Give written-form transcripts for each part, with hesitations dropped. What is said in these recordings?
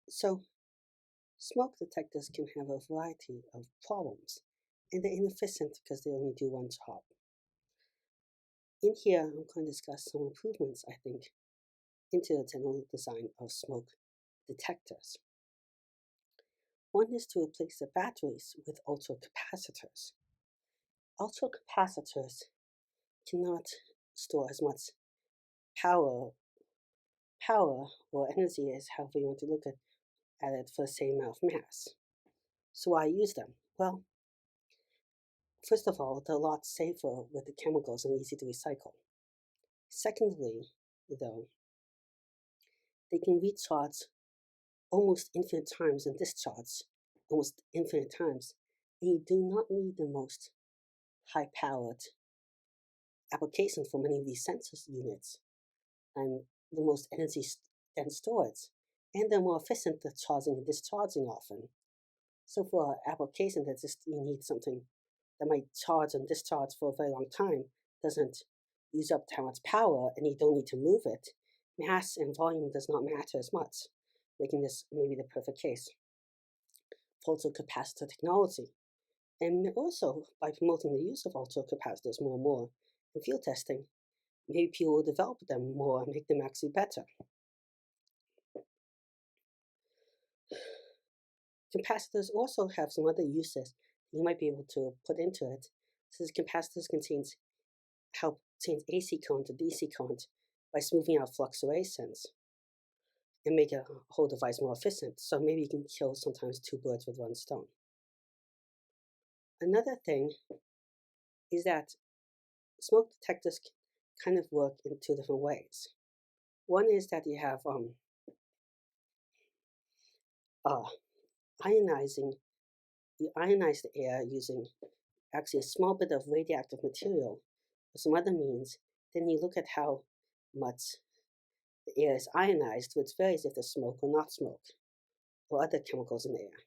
So, smoke detectors can have a variety of problems, and they're inefficient because they only do one job. In here, I'm going to discuss some improvements, I think, into the general design of smoke detectors. One is to replace the batteries with ultracapacitors. Ultracapacitors cannot store as much power, power or energy as however you want to look at it for the same amount of mass. So why use them? Well, first of all, they're a lot safer with the chemicals and easy to recycle. Secondly, though, they can recharge almost infinite times and discharge almost infinite times, and you do not need the most high powered application for many of these sensor units and the most energy dense storage, and they're more efficient at charging and discharging often. So for an application that just you need something that might charge and discharge for a very long time, doesn't use up that much power, and you don't need to move it, mass and volume does not matter as much, making this maybe the perfect case for ultracapacitor technology. And also, by promoting the use of ultracapacitors more and more in field testing, maybe people will develop them more and make them actually better. Capacitors also have some other uses you might be able to put into it, since capacitors help change AC current to DC current by smoothing out fluctuations and make a whole device more efficient. So maybe you can kill sometimes two birds with one stone. Another thing is that smoke detectors kind of work in two different ways. One is that uh, ionizing, you ionize the air using actually a small bit of radioactive material or some other means. Then you look at how much the air is ionized, which varies if there's smoke or not smoke, or other chemicals in the air.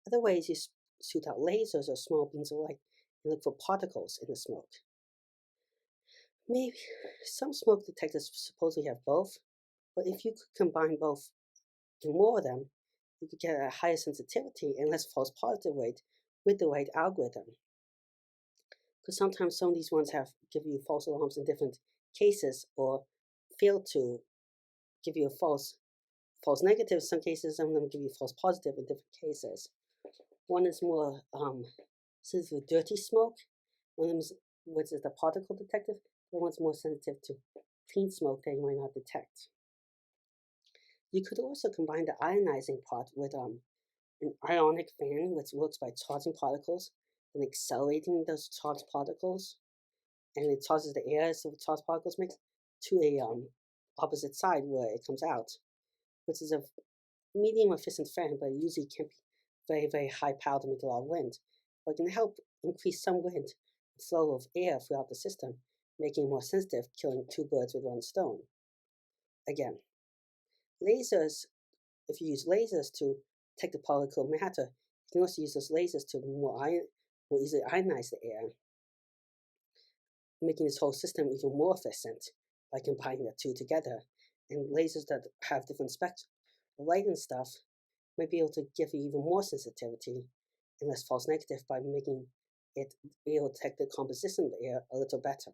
Other ways you shoot out lasers or small beams of light and look for particles in the smoke. Maybe some smoke detectors supposedly have both, but if you could combine both and more of them, you could get a higher sensitivity and less false positive rate with the right algorithm. Because sometimes some of these ones give you false alarms in different cases or fail to give you a false negative in some cases. Some of them give you false positive in different cases. One is more sensitive to dirty smoke. One of them is, which is the particle detective. The one's more sensitive to clean smoke that you might not detect. You could also combine the ionizing part with an ionic fan, which works by charging particles and accelerating those charged particles, and it charges the air so the charged particles mix to a opposite side where it comes out, which is a medium efficient fan, but it usually can't be very, very high power to make a lot of wind. But it can help increase some wind flow of air throughout the system, making it more sensitive, killing two birds with one stone. Again, lasers, if you use lasers to detect the particle matter, you can also use those lasers to more easily ionize the air, making this whole system even more efficient by combining the two together. And lasers that have different spectrum of light and stuff might be able to give you even more sensitivity and less false negative by making it be able to detect the composition of the air a little better.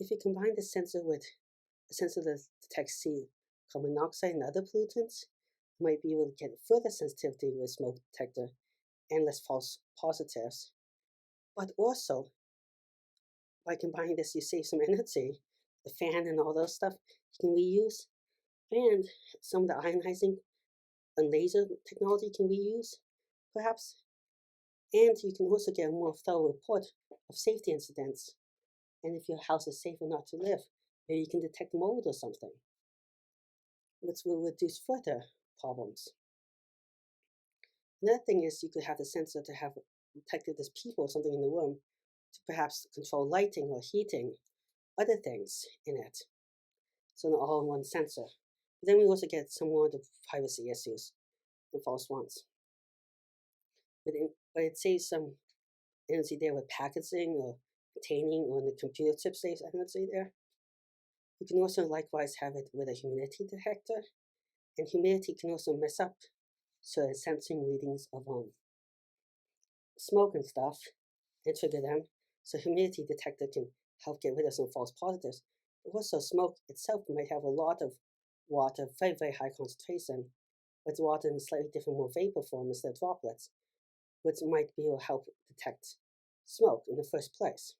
If you combine the sensor with a sensor that detects carbon monoxide and other pollutants, you might be able to get further sensitivity with smoke detector and less false positives. But also, by combining this, you save some energy. The fan and all those stuff you can reuse, and some of the ionizing and laser technology can reuse, perhaps. And you can also get a more thorough report of safety incidents. And if your house is safe or not to live, maybe you can detect mold or something, which will reduce further problems. Another thing is you could have the sensor to have detected there's people or something in the room to perhaps control lighting or heating, other things in it. So an all-in-one sensor. But then we also get some more of the privacy issues and false ones. But it saves some energy there with packaging or containing or in the computer chip saves energy there. You can also likewise have it with a humidity detector, and humidity can also mess up so it's sensing readings of smoke and stuff and trigger them. So humidity detector can help get rid of some false positives. But also smoke itself might have a lot of water, very, very high concentration, but water in a slightly different, more vapor form instead of droplets, which might be able to help detect smoke in the first place.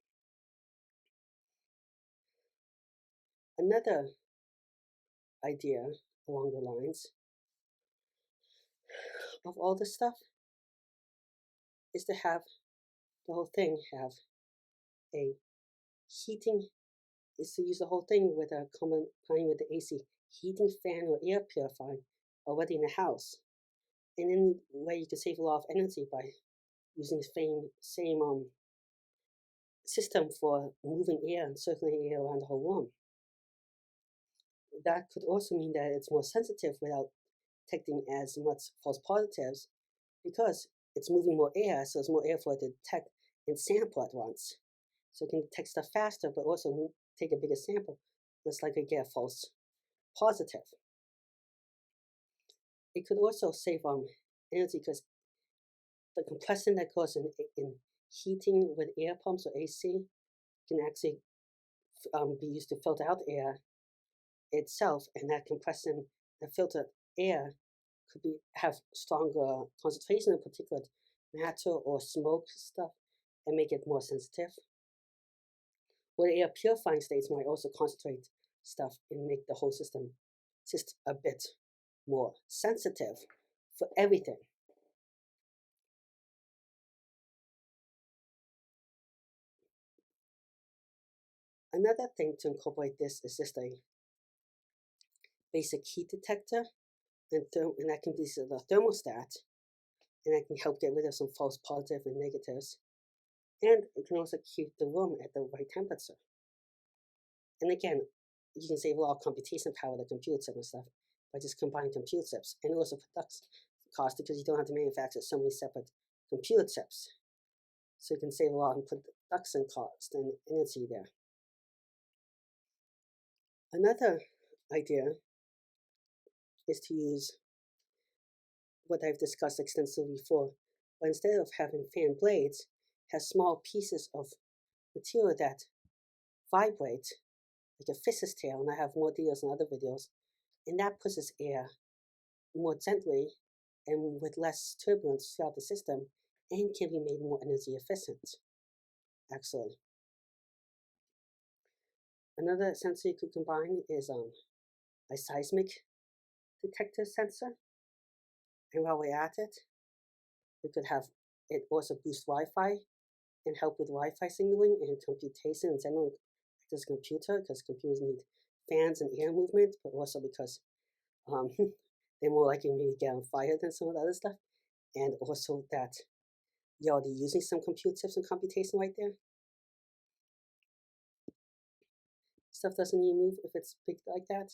Another idea along the lines of all this stuff is to have the whole thing have a heating, is to use the whole thing with a combined with the AC heating fan or air purifier already in the house. And in a way you can save a lot of energy by using the same system for moving air and circulating air around the whole room. That could also mean that it's more sensitive without detecting as much false positives because it's moving more air, so there's more air for it to detect and sample at once. So it can detect stuff faster, but also take a bigger sample, less likely to get a false positive. It could also save energy because the compression that goes in heating with air pumps or AC can actually be used to filter out air itself, and that compression, the filtered air, could have stronger concentration of particulate matter or smoke stuff and make it more sensitive. Or the air purifying states might also concentrate stuff and make the whole system just a bit more sensitive for everything. Another thing to incorporate this is just a basic heat detector, and that can be the thermostat, and that can help get rid of some false positives and negatives. And it can also keep the room at the right temperature. And again, you can save a lot of computation power with the computer chip and stuff by just combining computer chips, and it also production cost because you don't have to manufacture so many separate computer chips. So you can save a lot in production cost and energy there. Another idea is to use what I've discussed extensively before, but instead of having fan blades, have small pieces of material that vibrate like a fish's tail, and I have more details in other videos, and that pushes air more gently and with less turbulence throughout the system and can be made more energy efficient, actually. Another sensor you could combine is a seismic detector sensor. And while we're at it, we could have it also boost Wi-Fi and help with Wi-Fi signaling and computation in general as a computer, because computers need fans and air movement, but also because they're more likely maybe get on fire than some of the other stuff. And also that you're already using some compute chips and computation right there. Stuff doesn't need to move if it's big like that.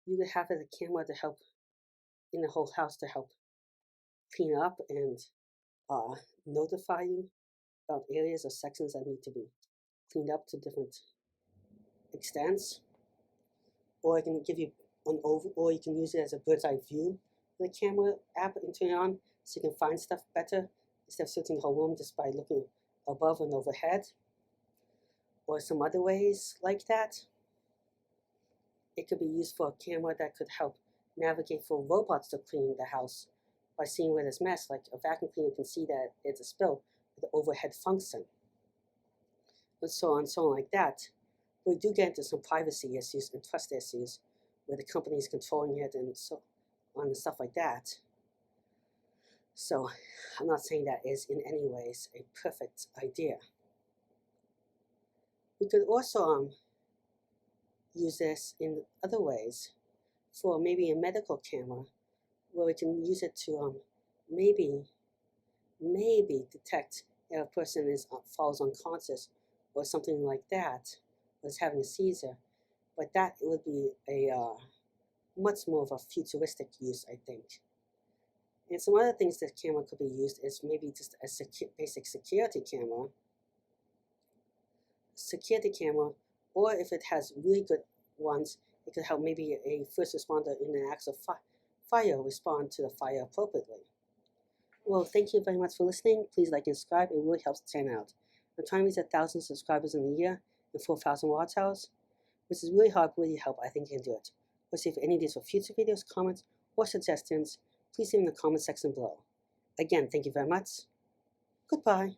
You could have it a camera to help in the whole house to help clean up and notify you about areas or sections that need to be cleaned up to different extents. Or I can give you or you can use it as a bird's eye view of the camera app and turn it on so you can find stuff better instead of searching the whole room just by looking above and overhead. Or some other ways like that. It could be used for a camera that could help navigate for robots to clean the house by seeing where there's mess, like a vacuum cleaner can see that it's a spill with the overhead function, and so on like that. We do get into some privacy issues and trust issues where the company is controlling it and so on and stuff like that. So I'm not saying that is in any ways a perfect idea. We could also use this in other ways for maybe a medical camera where we can use it to maybe detect if a person falls unconscious or something like that, or is having a seizure. But that would be a much more of a futuristic use, I think. And some other things that camera could be used is maybe just a basic security camera, Or if it has really good ones, it could help maybe a first responder in an acts of fire respond to the fire appropriately. Well, thank you very much for listening. Please like and subscribe. It really helps the channel out. I'm trying to reach 1,000 subscribers in a year and 4,000 watch hours, which is really hard, really help. I think you can do it. Or see if any of these for future videos, comments, or suggestions, please leave in the comment section below. Again, thank you very much. Goodbye.